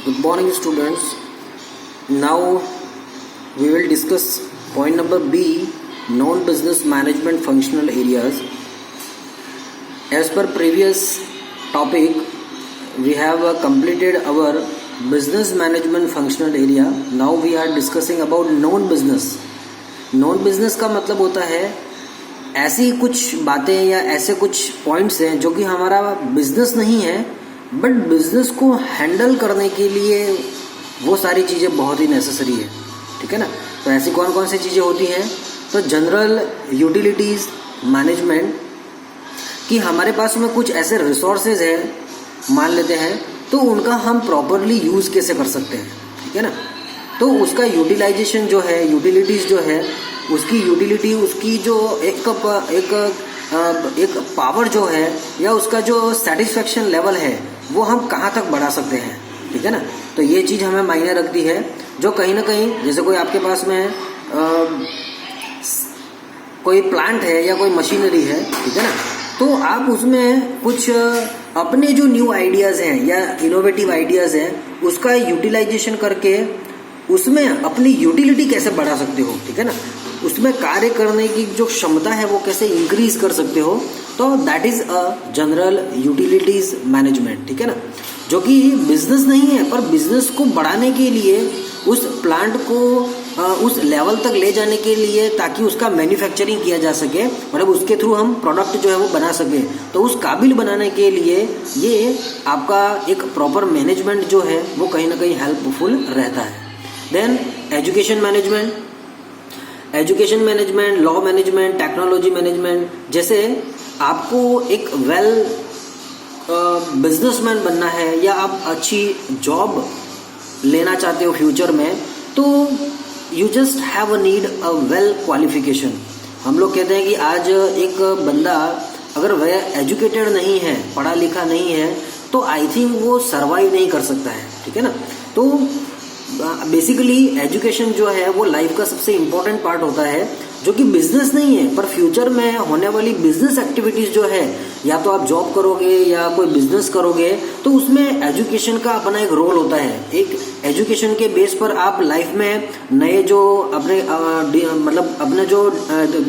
Good morning, students. Now we will discuss point number B, non-business management functional areas. As per previous topic, we have completed our business management functional area. Now we are discussing about non-business. Non-business का मतलब होता है ऐसी कुछ बातें या ऐसे कुछ पॉइंट्स हैं जो कि हमारा बिजनेस नहीं है, बट बिजनेस को हैंडल करने के लिए वो सारी चीज़ें बहुत ही नेसेसरी है. ठीक है ना. तो ऐसी कौन कौन सी चीज़ें होती हैं? तो जनरल यूटिलिटीज़ मैनेजमेंट कि हमारे पास में कुछ ऐसे रिसोर्सेज हैं, मान लेते हैं, तो उनका हम प्रॉपरली यूज़ कैसे कर सकते हैं. ठीक है ना. तो उसका यूटिलाइजेशन जो है, यूटिलिटीज़ जो है, उसकी यूटिलिटी, उसकी जो एक पावर जो है या उसका जो सेटिस्फेक्शन लेवल है वो हम कहाँ तक बढ़ा सकते हैं. ठीक है ना. तो ये चीज़ हमें मायने रखती है. जो कहीं ना कहीं जैसे कोई आपके पास में कोई प्लांट है या कोई मशीनरी है, ठीक है ना, तो आप उसमें कुछ अपने जो न्यू आइडियाज़ हैं या इनोवेटिव आइडियाज़ हैं उसका यूटिलाइजेशन करके उसमें अपनी यूटिलिटी कैसे बढ़ा सकते हो. ठीक है ना. उसमें कार्य करने की जो क्षमता है वो कैसे इंक्रीज कर सकते हो. तो that is a general utilities management. ठीक है ना. जो कि बिजनेस नहीं है, पर बिजनेस को बढ़ाने के लिए, उस प्लांट को उस लेवल तक ले जाने के लिए, ताकि उसका मैन्युफैक्चरिंग किया जा सके, मतलब उसके थ्रू हम प्रोडक्ट जो है वो बना सके, तो उस काबिल बनाने के लिए ये आपका एक प्रॉपर मैनेजमेंट जो है वो कहीं ना कहीं हेल्पफुल रहता है. Then education management, law management, technology management. जैसे आपको एक बिजनेसमैन बनना है या आप अच्छी जॉब लेना चाहते हो फ्यूचर में, तो you just have a need a well qualification. हम लोग कहते हैं कि आज एक बंदा अगर वह एजुकेटेड नहीं है, पढ़ा लिखा नहीं है, तो आई थिंक वो सर्वाइव नहीं कर सकता है. ठीक है ना. तो बेसिकली एजुकेशन जो है वो लाइफ का सबसे इम्पोर्टेंट पार्ट होता है, जो कि बिजनेस नहीं है, पर फ्यूचर में होने वाली बिजनेस एक्टिविटीज जो है, या तो आप जॉब करोगे या कोई बिजनेस करोगे, तो उसमें एजुकेशन का अपना एक रोल होता है. एक एजुकेशन के बेस पर आप लाइफ में नए जो अपने मतलब अपने जो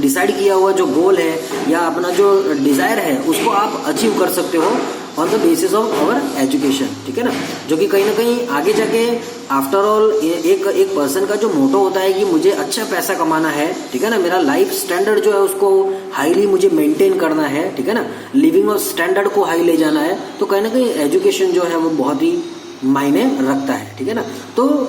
डिसाइड किया हुआ जो गोल है या अपना जो डिजायर है उसको आप अचीव कर सकते हो on the basis of our education. ठीक है ना. जो कि कहीं ना कहीं आगे जाके आफ्टर ऑल एक पर्सन का जो मोटो होता है कि मुझे अच्छा पैसा कमाना है. ठीक है ना. मेरा लाइफ स्टैंडर्ड जो है उसको हाईली मुझे मेंटेन करना है. ठीक है ना. लिविंग ऑफ स्टैंडर्ड को हाई ले जाना है. तो कहीं ना कहीं एजुकेशन जो है वो बहुत ही मायने रखता है. ठीक है ना. तो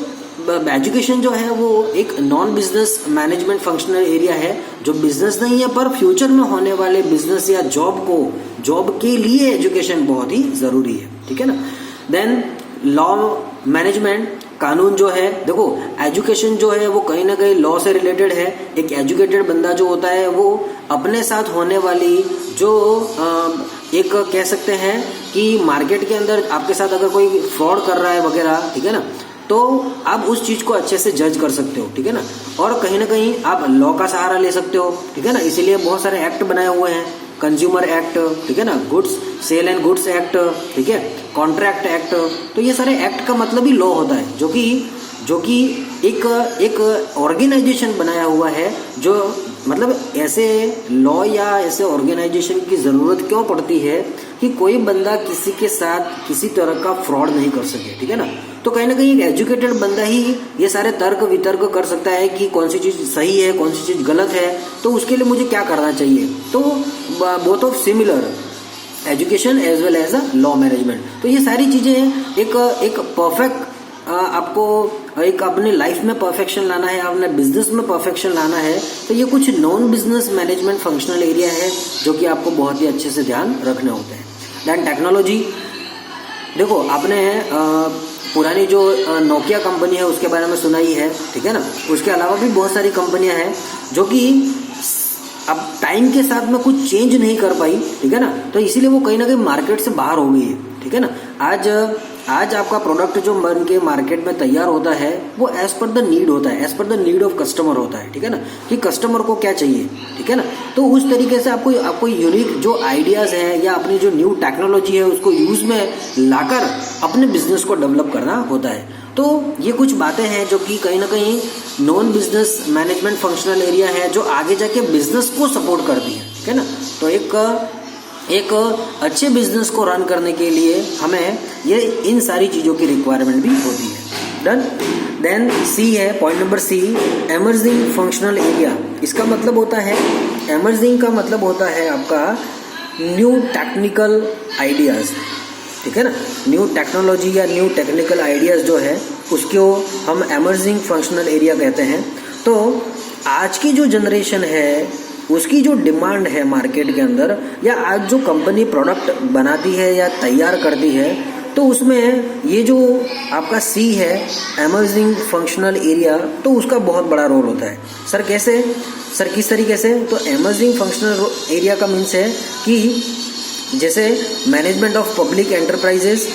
एजुकेशन जो है वो एक non business management functional area है, जो बिजनेस नहीं है, पर फ्यूचर में होने वाले बिजनेस या जॉब के लिए एजुकेशन बहुत ही जरूरी है. ठीक है ना. देन लॉ मैनेजमेंट, कानून जो है, देखो एजुकेशन जो है वो कहीं ना कहीं लॉ से रिलेटेड है. एक एजुकेटेड बंदा जो होता है वो अपने साथ होने वाली जो एक कह सकते हैं कि मार्केट के अंदर आपके साथ अगर कोई फ्रॉड कर रहा है वगैरह, ठीक है ना, तो आप उस चीज को अच्छे से जज कर सकते हो. ठीक है ना. और कहीं ना कहीं आप लॉ का सहारा ले सकते हो. ठीक है ना. इसीलिए बहुत सारे एक्ट बनाए हुए हैं. कंज्यूमर एक्ट, ठीक है ना, goods sale and goods act, ठीक है, कॉन्ट्रैक्ट एक्ट. तो ये सारे एक्ट का मतलब ही लॉ होता है, जो कि एक ऑर्गेनाइजेशन बनाया हुआ है. जो मतलब ऐसे लॉ या ऐसे ऑर्गेनाइजेशन की जरूरत क्यों पड़ती है कि कोई बंदा किसी के साथ किसी तरह का फ्रॉड नहीं कर सके. ठीक है ना. तो कहीं ना कहीं एक एजुकेटेड बंदा ही ये सारे तर्क वितर्क कर सकता है कि कौन सी चीज सही है, कौन सी चीज गलत है, तो उसके लिए मुझे क्या करना चाहिए. तो both of similar education as well as a law management. तो ये सारी चीजें एक परफेक्ट आपको एक अपने लाइफ में परफेक्शन लाना है, अपने बिजनेस में परफेक्शन लाना है, तो ये कुछ non business management functional area है जो कि आपको बहुत ही अच्छे से ध्यान रखने होते हैं. देन टेक्नोलॉजी, देखो आपने पुरानी जो नोकिया कंपनी है उसके बारे में सुना ही है. ठीक है ना. उसके अलावा भी बहुत सारी कंपनियां हैं जो कि अब टाइम के साथ में कुछ चेंज नहीं कर पाई. ठीक है ना. तो इसीलिए वो कहीं ना कहीं मार्केट से बाहर हो गई है. ठीक है ना. आज आज आपका प्रोडक्ट जो बन के मार्केट में तैयार होता है वो एज पर द नीड होता है, as per the need of customer होता है, ठीक है ना, कि कस्टमर को क्या चाहिए, ठीक है ना। तो उस तरीके से आपको यूनिक जो आइडियाज हैं या अपनी जो न्यू टेक्नोलॉजी है उसको यूज में लाकर अपने बिजनेस को डेवलप करना होता है। तो ये कुछ बातें हैं जो कि कहीं ना कहीं non business management functional area है जो आगे जाके बिजनेस को सपोर्ट करती है, ठीक है ना। तो एक अच्छे बिजनेस को रन करने के लिए हमें ये इन सारी चीज़ों की रिक्वायरमेंट भी होती है। डन। देन सी है, point number C, emerging functional area. इसका मतलब होता है, एमर्जिंग का मतलब होता है आपका न्यू टेक्निकल आइडियाज़, ठीक है ना। न्यू टेक्नोलॉजी या न्यू टेक्निकल आइडियाज़ जो है उसको हम एमर्जिंग फंक्शनल एरिया कहते हैं। तो आज की जो जनरेशन है उसकी जो डिमांड है मार्केट के अंदर, या आज जो कंपनी प्रोडक्ट बनाती है या तैयार करती है, तो उसमें ये जो आपका सी है एमर्जिंग फंक्शनल एरिया, तो उसका बहुत बड़ा रोल होता है। सर कैसे? सर किस तरीके से? तो एमर्जिंग फंक्शनल एरिया का मीन्स है कि जैसे management of public enterprises,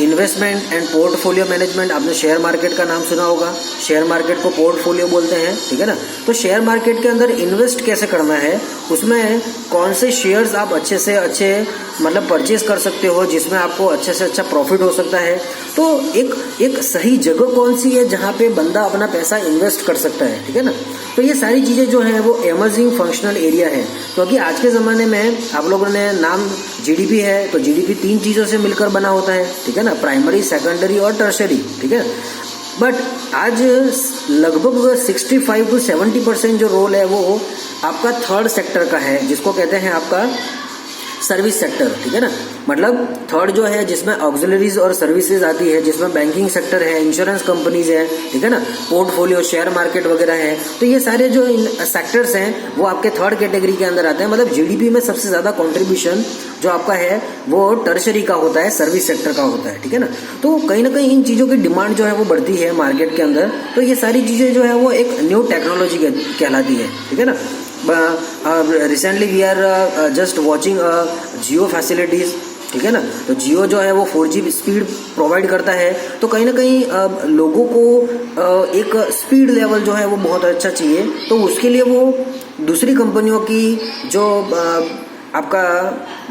investment and portfolio management. आपने शेयर मार्केट का नाम सुना होगा, शेयर मार्केट को पोर्टफोलियो बोलते हैं, ठीक है ना। तो शेयर मार्केट के अंदर इन्वेस्ट कैसे करना है, उसमें कौन से शेयर्स आप अच्छे से अच्छे मतलब परचेज कर सकते हो जिसमें आपको अच्छे से अच्छा प्रॉफिट हो सकता है। तो एक सही जगह कौन सी है जहाँ पे बंदा अपना पैसा इन्वेस्ट कर सकता है, ठीक है ना। तो ये सारी चीज़ें जो हैं वो एमर्जिंग फंक्शनल एरिया है, क्योंकि आज के ज़माने में आप लोगों ने नाम जीडीपी है, तो जीडीपी 3 चीज़ों से मिलकर बना होता है, ठीक है ना, प्राइमरी, सेकेंडरी और टर्शरी, ठीक है। बट आज लगभग 65 to 70% जो रोल है वो आपका थर्ड सेक्टर का है, जिसको कहते हैं आपका सर्विस सेक्टर, ठीक है ना। मतलब थर्ड जो है जिसमें ऑक्सिलरीज और सर्विसेज आती है, जिसमें बैंकिंग सेक्टर है, इंश्योरेंस कंपनीज है, ठीक है ना, पोर्टफोलियो, शेयर मार्केट वगैरह है। तो ये सारे जो सेक्टर्स हैं वो आपके थर्ड कैटेगरी के अंदर आते हैं। मतलब जीडीपी में सबसे ज्यादा कंट्रीब्यूशन जो आपका है वो टर्शरी का होता है, सर्विस सेक्टर का होता है, ठीक है ना। तो कहीं ना कहीं इन चीजों की डिमांड जो है वो बढ़ती है मार्केट के अंदर। तो ये सारी चीजें जो है वो एक न्यू टेक्नोलॉजी कहलाती है, ठीक है ना। Recently we are just watching Jio facilities, ठीक है ना। तो जियो जो है वो 4G स्पीड प्रोवाइड करता है। तो कहीं ना कहीं लोगों को एक स्पीड लेवल जो है वो बहुत अच्छा चाहिए। तो उसके लिए वो दूसरी कंपनियों की जो आपका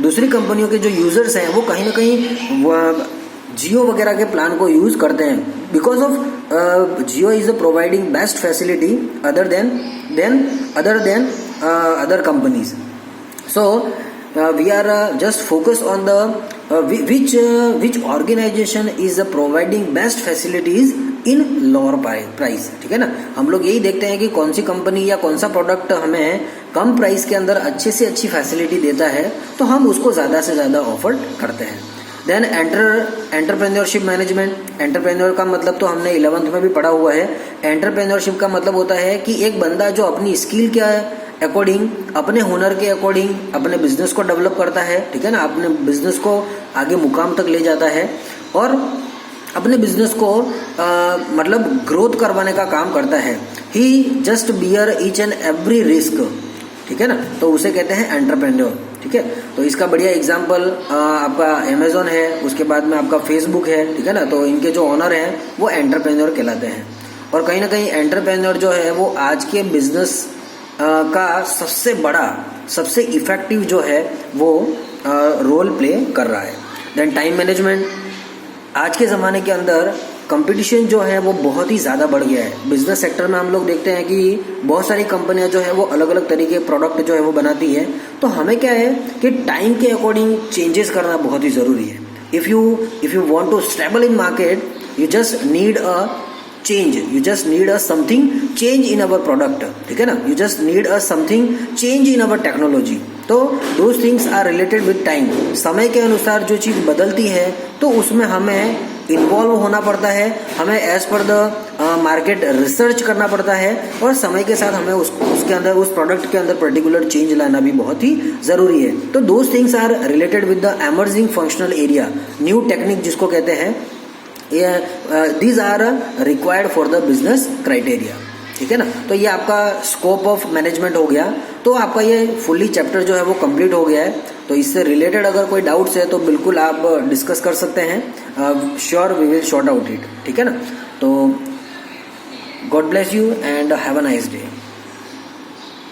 दूसरी कंपनियों के जो यूजर्स हैं वो कहीं ना कहीं जियो वगैरह के प्लान को यूज करते हैं, because of Jio is providing best facility other than other companies. So we are just focus on the which organization is providing best facilities in lower price, ठीक है ना। हम लोग यही देखते हैं कि कौन सी कंपनी या कौन सा प्रोडक्ट हमें कम प्राइस के अंदर अच्छे से अच्छी फैसिलिटी देता है, तो हम उसको ज़्यादा से ज़्यादा ऑफर करते हैं। Then entrepreneurship management. एंटरप्रेन्योर का मतलब तो हमने 11th में भी पढ़ा हुआ है। एंटरप्रेन्योरशिप का मतलब होता है कि एक बंदा जो अपनी स्किल के अकॉर्डिंग, अपने हुनर के अकॉर्डिंग अपने बिजनेस को डेवलप करता है, ठीक है ना, अपने बिजनेस को आगे मुकाम तक ले जाता है और अपने बिजनेस को मतलब ग्रोथ करवाने का काम करता है। He just bear each and every risk, ठीक है ना। तो उसे कहते हैं एंटरप्रेन्योर, ठीक है। तो इसका बढ़िया एग्जांपल आपका अमेजोन है, उसके बाद में आपका फेसबुक है, ठीक है ना। तो इनके जो ओनर हैं वो एंटरप्रेन्योर कहलाते हैं। और कहीं ना कहीं एंटरप्रेन्योर जो है वो आज के बिजनेस का सबसे बड़ा, सबसे इफेक्टिव जो है वो रोल प्ले कर रहा है। Then time management. आज के ज़माने के अंदर कंपटीशन जो है वो बहुत ही ज़्यादा बढ़ गया है। बिजनेस सेक्टर में हम लोग देखते हैं कि बहुत सारी कंपनियां जो है वो अलग अलग तरीके के प्रोडक्ट जो है वो बनाती है। तो हमें क्या है कि टाइम के अकॉर्डिंग चेंजेस करना बहुत ही ज़रूरी है। If you want to stable in market, you just need a change, you just need a something change in our product, ठीक है ना, you just need a something change in our technology। तो those things are related with time। समय के अनुसार जो चीज़ बदलती है तो उसमें हमें इन्वॉल्व होना पड़ता है, हमें as per the market research करना पड़ता है और समय के साथ हमें उसके अंदर, उस प्रोडक्ट के अंदर पर्टिकुलर चेंज लाना भी बहुत ही ज़रूरी है। तो those things are related with the emerging functional area, new technique जिसको कहते हैं, these are required for the business criteria। ठीक है ना। तो ये आपका स्कोप ऑफ मैनेजमेंट हो गया। तो आपका ये फुल्ली चैप्टर जो है वो कंप्लीट हो गया है। तो इससे रिलेटेड अगर कोई डाउट्स है तो बिल्कुल आप डिस्कस कर सकते हैं। Sure we will sort out it, ठीक है ना। तो God bless you and have a nice day.